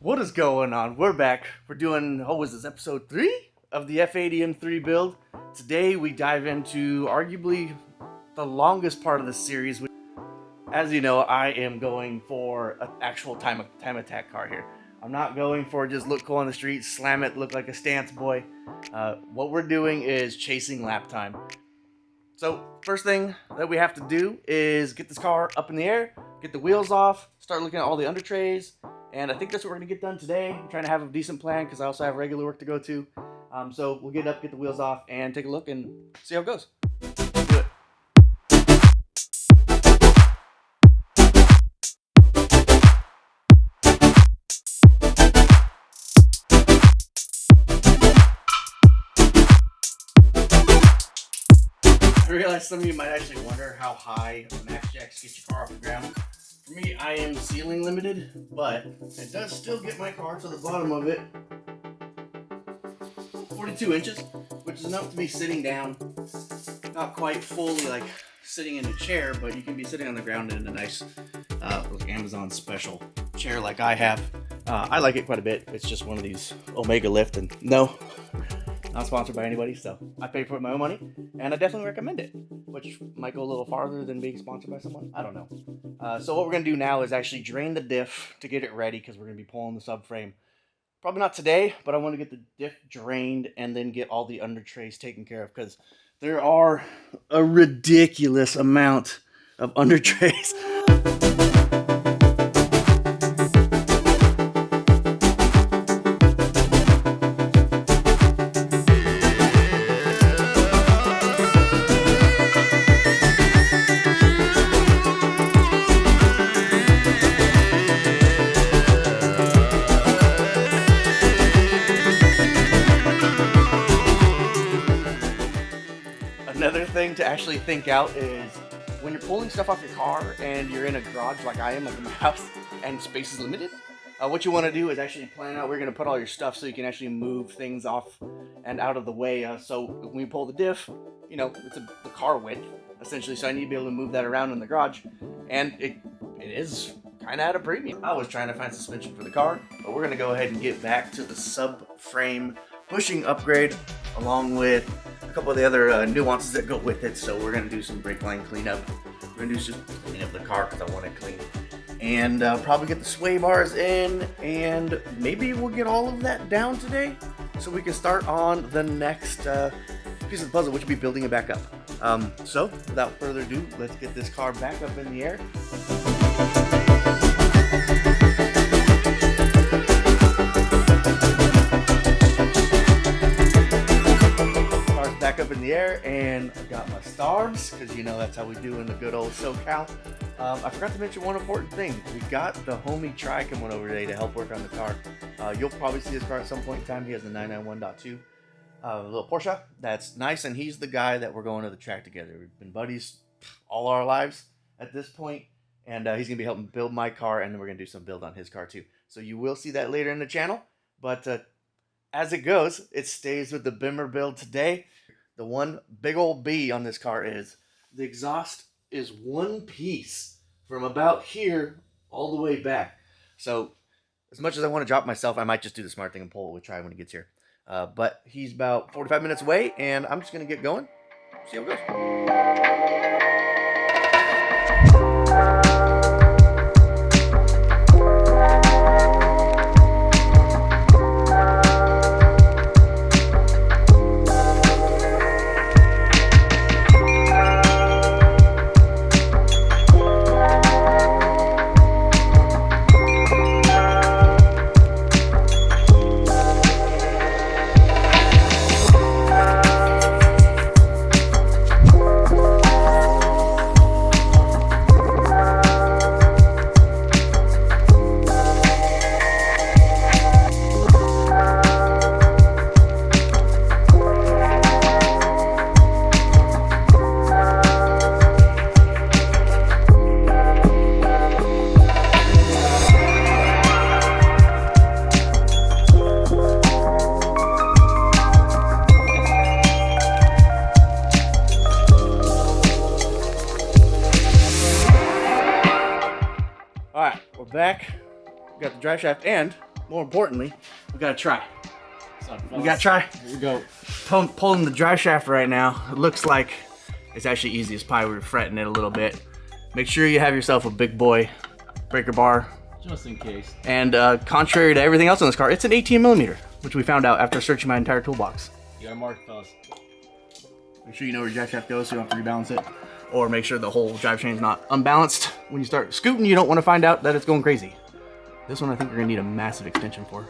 What is going on? We're back. We're doing, was this episode 3 of the F80 M3 build? Today we dive into arguably the longest part of the series. As you know, I am going for an actual time attack car here. I'm not going for just look cool on the street, slam it, look like a stance boy. What we're doing is chasing lap time. So first thing that we have to do is get this car up in the air, get the wheels off, start looking at all the under trays, and I think that's what we're going to get done today. I'm trying to have a decent plan because I also have regular work to go to. So we'll get up, get the wheels off, and take a look and see how it goes. Let's do it. I realize some of you might actually wonder how high max jacks get your car off the ground. For me, I am ceiling limited, but it does still get my car to the bottom of it. 42 inches, which is enough to be sitting down. Not quite fully like sitting in a chair, but you can be sitting on the ground in a nice like Amazon special chair like I have. I like it quite a bit. It's just one of these Omega Lift, and no, not sponsored by anybody, so I paid for it with my own money, and I definitely recommend it, which might go a little farther than being sponsored by someone. I don't know. So what we're going to do now is actually drain the diff to get it ready, because we're going to be pulling the subframe. Probably not today, but I want to get the diff drained and then get all the under trays taken care of, because there are a ridiculous amount of under trays. Another thing to actually think out is when you're pulling stuff off your car and you're in a garage like I am, like in my house, and space is limited, what you want to do is actually plan out where you're going to put all your stuff so you can actually move things off and out of the way. So when we pull the diff, you know, it's the car width, essentially, so I need to be able to move that around in the garage, and it is kind of at a premium. I was trying to find suspension for the car, but we're going to go ahead and get back to the subframe bushing upgrade, along with a couple of the other nuances that go with it. So we're going to do some brake line cleanup. We're going to just clean up the car because I want it clean. And probably get the sway bars in, and maybe we'll get all of that down today so we can start on the next piece of the puzzle, which will be building it back up. So without further ado, let's get this car back up in the air. Back up in the air, and I've got my stars, because you know that's how we do in the good old SoCal. I forgot to mention one important thing. We got the homie Tri coming over today to help work on the car. You'll probably see his car at some point in time. He has the 991.2 little Porsche. That's nice, and he's the guy that we're going to the track together. We've been buddies all our lives at this point, and he's going to be helping build my car, and then we're going to do some build on his car too. So you will see that later in the channel, but as it goes, it stays with the Bimmer build today. The one big old B on this car is the exhaust is one piece from about here all the way back. So as much as I want to drop myself, I might just do the smart thing and pull it with Tri when he gets here. But he's about 45 minutes away, and I'm just going to get going. See how it goes. Alright, we're back. We got the drive shaft and more importantly, we gotta try. We gotta try. Here we go. Pulling the drive shaft right now. It looks like it's actually easy as pie. We're fretting it a little bit. Make sure you have yourself a big boy breaker bar. Just in case. And contrary to everything else on this car, it's an 18mm, which we found out after searching my entire toolbox. You gotta mark it, fellas. Make sure you know where your drive shaft goes so you don't have to rebalance it. Or make sure the whole drive chain is not unbalanced. When you start scooting, you don't want to find out that it's going crazy. This one I think we're gonna need a massive extension for.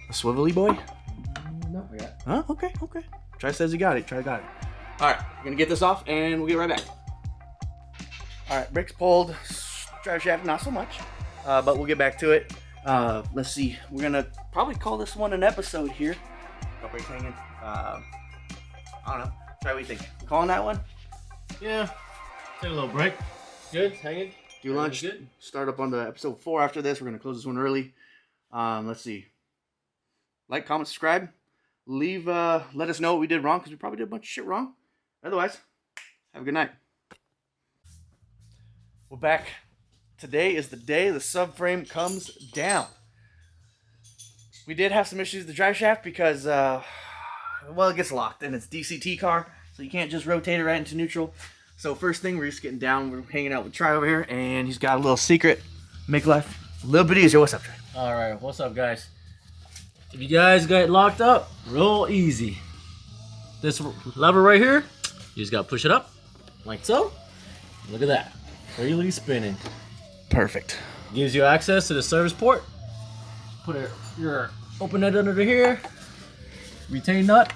A swivelly boy? No, I got it. Huh? Okay, okay. Try says he got it. Try got it. Alright, we're gonna get this off and we'll get right back. Alright, brakes pulled. Drive shaft, not so much. But we'll get back to it. Let's see. We're gonna probably call this one an episode here. Got brakes hanging. I don't know. Try what you think. Calling that one? Yeah. Take a little break. Good. Hanging. Do lunch. Good. Start up on the episode 4 after this. We're gonna close this one early. Let's see. Like, comment, subscribe. Leave. Let us know what we did wrong because we probably did a bunch of shit wrong. Otherwise, have a good night. We're back. Today is the day the subframe comes down. We did have some issues with the drive shaft because, well, it gets locked and it's DCT car, so you can't just rotate it right into neutral. So first thing, we're just getting down. We're hanging out with Tri over here, and he's got a little secret. Make life a little bit easier. What's up, Tri? All right. What's up, guys? If you guys get locked up, real easy. This lever right here, you just gotta push it up, like so. Look at that. Freely spinning. Perfect. Gives you access to the service port. Put your open nut under here. Retain nut.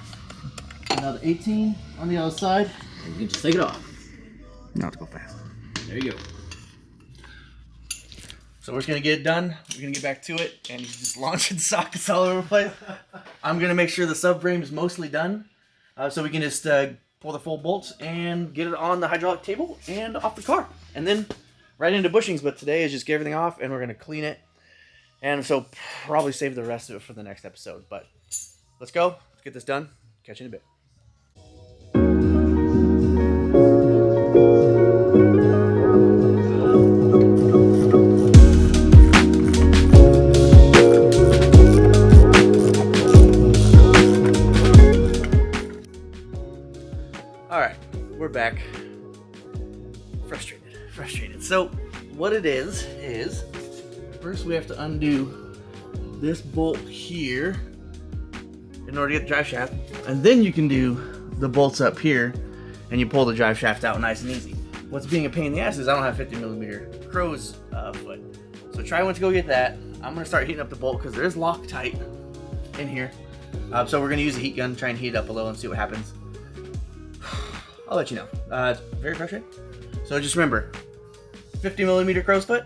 Another 18 on the other side. And you can just take it off. Now let's go fast. There you go. So we're just gonna get it done. We're gonna get back to it, and he's just launching sockets all over the place. I'm gonna make sure the subframe is mostly done, so we can just pull the full bolts and get it on the hydraulic table and off the car, and then right into bushings. But today is just get everything off, and we're gonna clean it, and so probably save the rest of it for the next episode. But let's go. Let's get this done. Catch you in a bit. Back. Frustrated. So what it is first we have to undo this bolt here in order to get the drive shaft, and then you can do the bolts up here and you pull the drive shaft out nice and easy. What's being a pain in the ass is I don't have 50mm crow's foot, so Tri went to go get that. I'm gonna start heating up the bolt because there is Loctite in here, so we're gonna use a heat gun, try and heat it up a little and see what happens. I'll let you know. It's very frustrating. So just remember, 50mm crow's foot.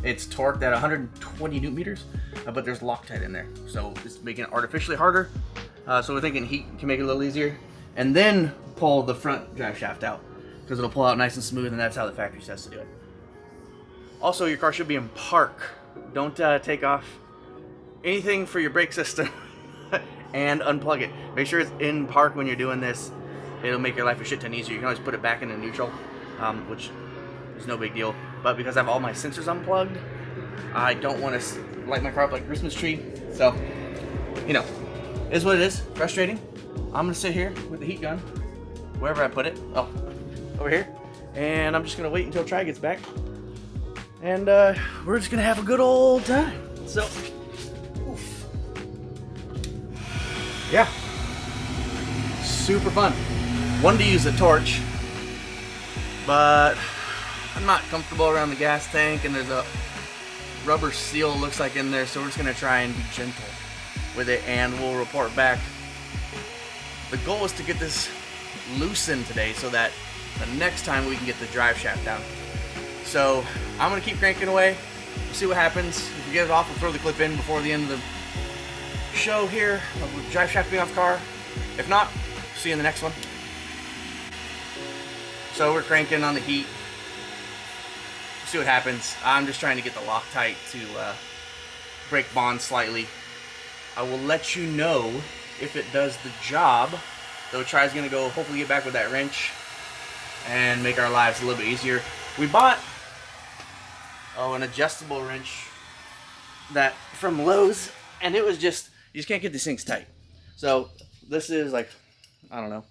It's torqued at 120 newton meters, but there's Loctite in there, so it's making it artificially harder. So we're thinking heat can make it a little easier, and then pull the front drive shaft out because it'll pull out nice and smooth, and that's how the factory says to do it. Also, your car should be in park. Don't take off anything for your brake system and unplug it. Make sure it's in park when you're doing this. It'll make your life a shit ton easier. You can always put it back into neutral, which is no big deal. But because I have all my sensors unplugged, I don't want to light my car up like a Christmas tree. So, you know, it is what it is. Frustrating. I'm going to sit here with the heat gun, wherever I put it. Oh, over here. And I'm just going to wait until Tri gets back. And we're just going to have a good old time. So, oof. Yeah. Super fun. Wanted to use a torch, but I'm not comfortable around the gas tank, and there's a rubber seal, looks like, in there, so we're just going to try and be gentle with it, and we'll report back. The goal is to get this loosened today so that the next time we can get the drive shaft down. So I'm going to keep cranking away. We'll see what happens. If we get it off, we'll throw the clip in before the end of the show here of the drive shaft being off the car. If not, see you in the next one. So we're cranking on the heat. See what happens. I'm just trying to get the Loctite to break bond slightly. I will let you know if it does the job. Though Tri's gonna go hopefully get back with that wrench and make our lives a little bit easier. We bought an adjustable wrench that from Lowe's And it was just, you just can't get these things tight. So this is like, I don't know,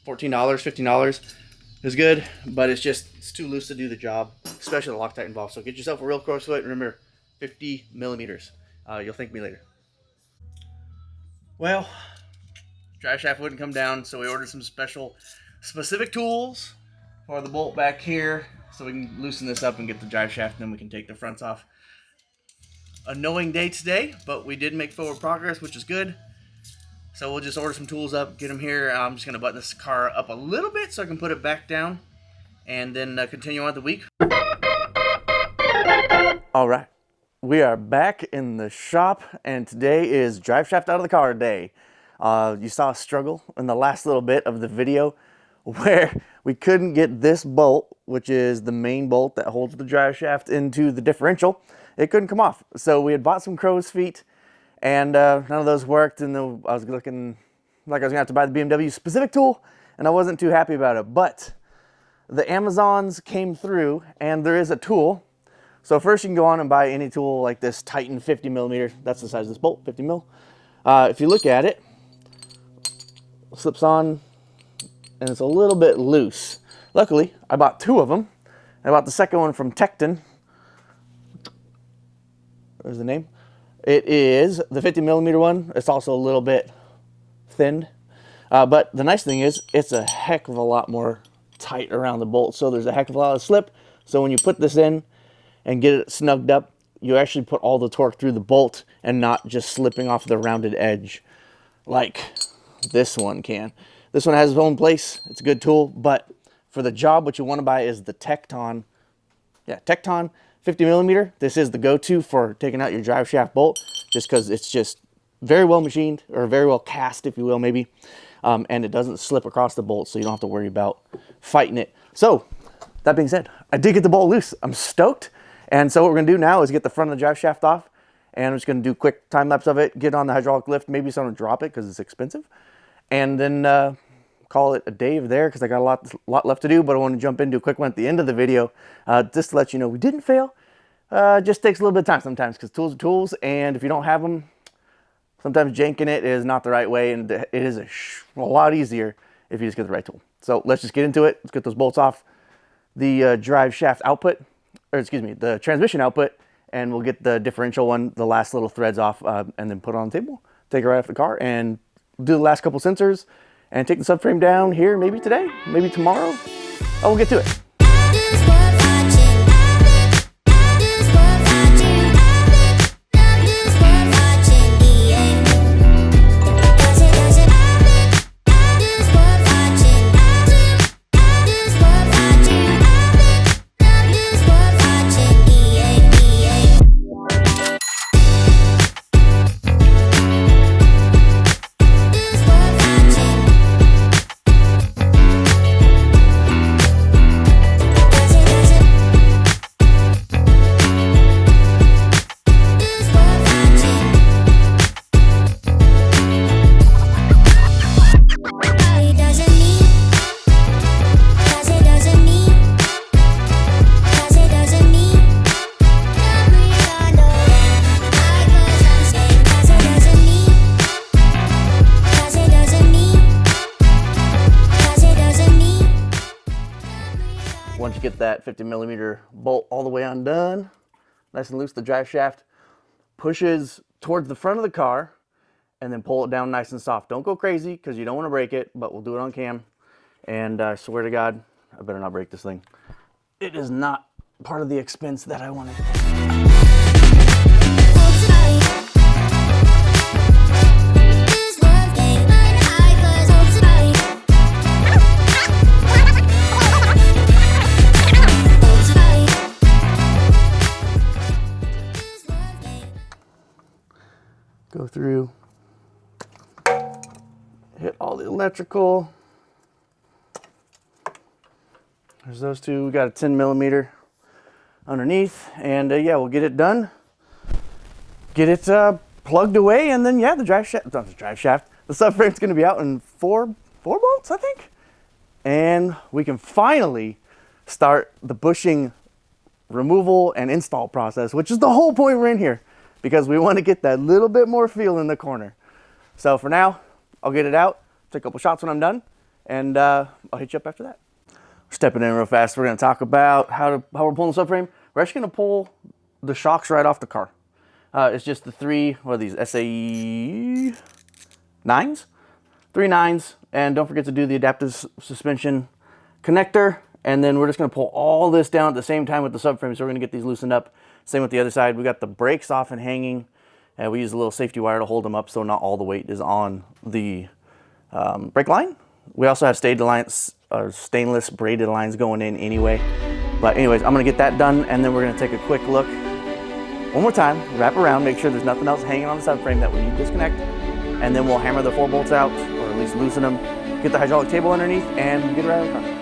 $14, $15 is good, but it's too loose to do the job, especially the Loctite involved. So get yourself a real crow's foot, and remember, 50 millimeters. You'll thank me later. Well, drive shaft wouldn't come down, so we ordered some specific tools for the bolt back here, so we can loosen this up and get the drive shaft, and then we can take the fronts off. Annoying day today, but we did make forward progress, which is good. So we'll just order some tools up, get them here. I'm just gonna button this car up a little bit so I can put it back down, and then continue on with the week. All right, we are back in the shop, and today is drive shaft out of the car day. You saw a struggle in the last little bit of the video where we couldn't get this bolt, which is the main bolt that holds the drive shaft into the differential. It couldn't come off. So we had bought some crow's feet, and none of those worked, and then I was looking like I was gonna have to buy the BMW specific tool, and I wasn't too happy about it. But the Amazons came through, and there is a tool. So first you can go on and buy any tool like this Titan 50 millimeter. That's the size of this bolt, 50 mil. If you look at it, slips on, and it's a little bit loose. Luckily, I bought two of them. I bought the second one from Tekton. There's the name. It is the 50 millimeter one. It's also a little bit thinned. But the nice thing is, it's a heck of a lot more tight around the bolt. So there's a heck of a lot of slip. So when you put this in and get it snugged up, you actually put all the torque through the bolt and not just slipping off the rounded edge like this one can. This one has its own place. It's a good tool, but for the job, what you want to buy is the Tekton. Yeah, Tekton 50 millimeter. This is the go-to for taking out your drive shaft bolt, just because it's just very well machined, or very well cast, if you will, maybe. And it doesn't slip across the bolt, so you don't have to worry about fighting it. So, that being said, I did get the bolt loose. I'm stoked. And so what we're gonna do now is get the front of the drive shaft off, and I'm just gonna do a quick time lapse of it, get on the hydraulic lift, maybe someone drop it because it's expensive, and then call it a day there, because I got a lot left to do. But I want to jump into a quick one at the end of the video, just to let you know we didn't fail. Just takes a little bit of time sometimes, because tools are tools, and if you don't have them, sometimes janking it is not the right way, and it is a lot easier if you just get the right tool. So let's just get into it. Let's get those bolts off the drive shaft output, or excuse me, the transmission output, and we'll get the differential one, the last little threads off, and then put it on the table, take it right off the car, and do the last couple sensors, and take the subframe down here, maybe today, maybe tomorrow. Oh, we'll get to it. Once you get that 50 millimeter bolt all the way undone, nice and loose, the drive shaft pushes towards the front of the car, and then pull it down nice and soft. Don't go crazy, because you don't want to break it, but we'll do it on cam. And I swear to God, I better not break this thing. It is not part of the expense that I wanted. Go through, hit all the electrical. There's those two. We got a 10 millimeter underneath, and yeah, we'll get it done. Get it plugged away, and then yeah, the drive shaft, not the drive shaft, the subframe's going to be out in four bolts, I think, and we can finally start the bushing removal and install process, which is the whole point we're in here. because we want to get that little bit more feel in the corner. So for now, I'll get it out, take a couple shots when I'm done, and I'll hit you up after that. Stepping in real fast, we're going to talk about how we're pulling the subframe. We're actually going to pull the shocks right off the car. It's just the three, what are these, SA 9s? 3 9s, and don't forget to do the adaptive suspension connector, and then we're just going to pull all this down at the same time with the subframe, so we're going to get these loosened up. Same with the other side. We got the brakes off and hanging, and we use a little safety wire to hold them up so not all the weight is on the brake line. We also have stainless braided lines going in anyway. But anyways, I'm going to get that done, and then we're going to take a quick look one more time, wrap around, make sure there's nothing else hanging on the subframe that we need to disconnect, and then we'll hammer the 4 bolts out, or at least loosen them, get the hydraulic table underneath, and get it out of the car.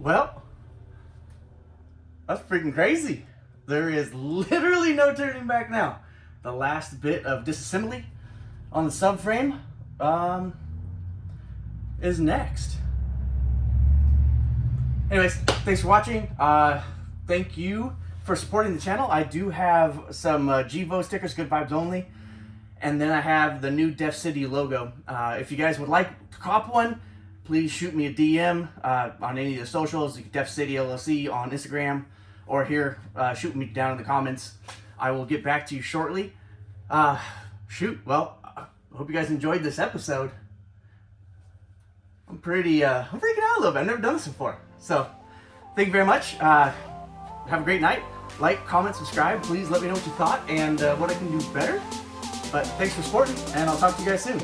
Well, that's freaking crazy. There is literally no turning back now. The last bit of disassembly on the subframe is next. Anyways, thanks for watching. Thank you for supporting the channel. I do have some GVO stickers, good vibes only. And then I have the new Deft City logo. If you guys would like to cop one, please shoot me a DM on any of the socials, Deft City LLC on Instagram, or here, shoot me down in the comments. I will get back to you shortly. Well, I hope you guys enjoyed this episode. I'm freaking out a little bit. I've never done this before. So, thank you very much. Have a great night. Like, comment, subscribe. Please let me know what you thought and what I can do better. But thanks for supporting, and I'll talk to you guys soon.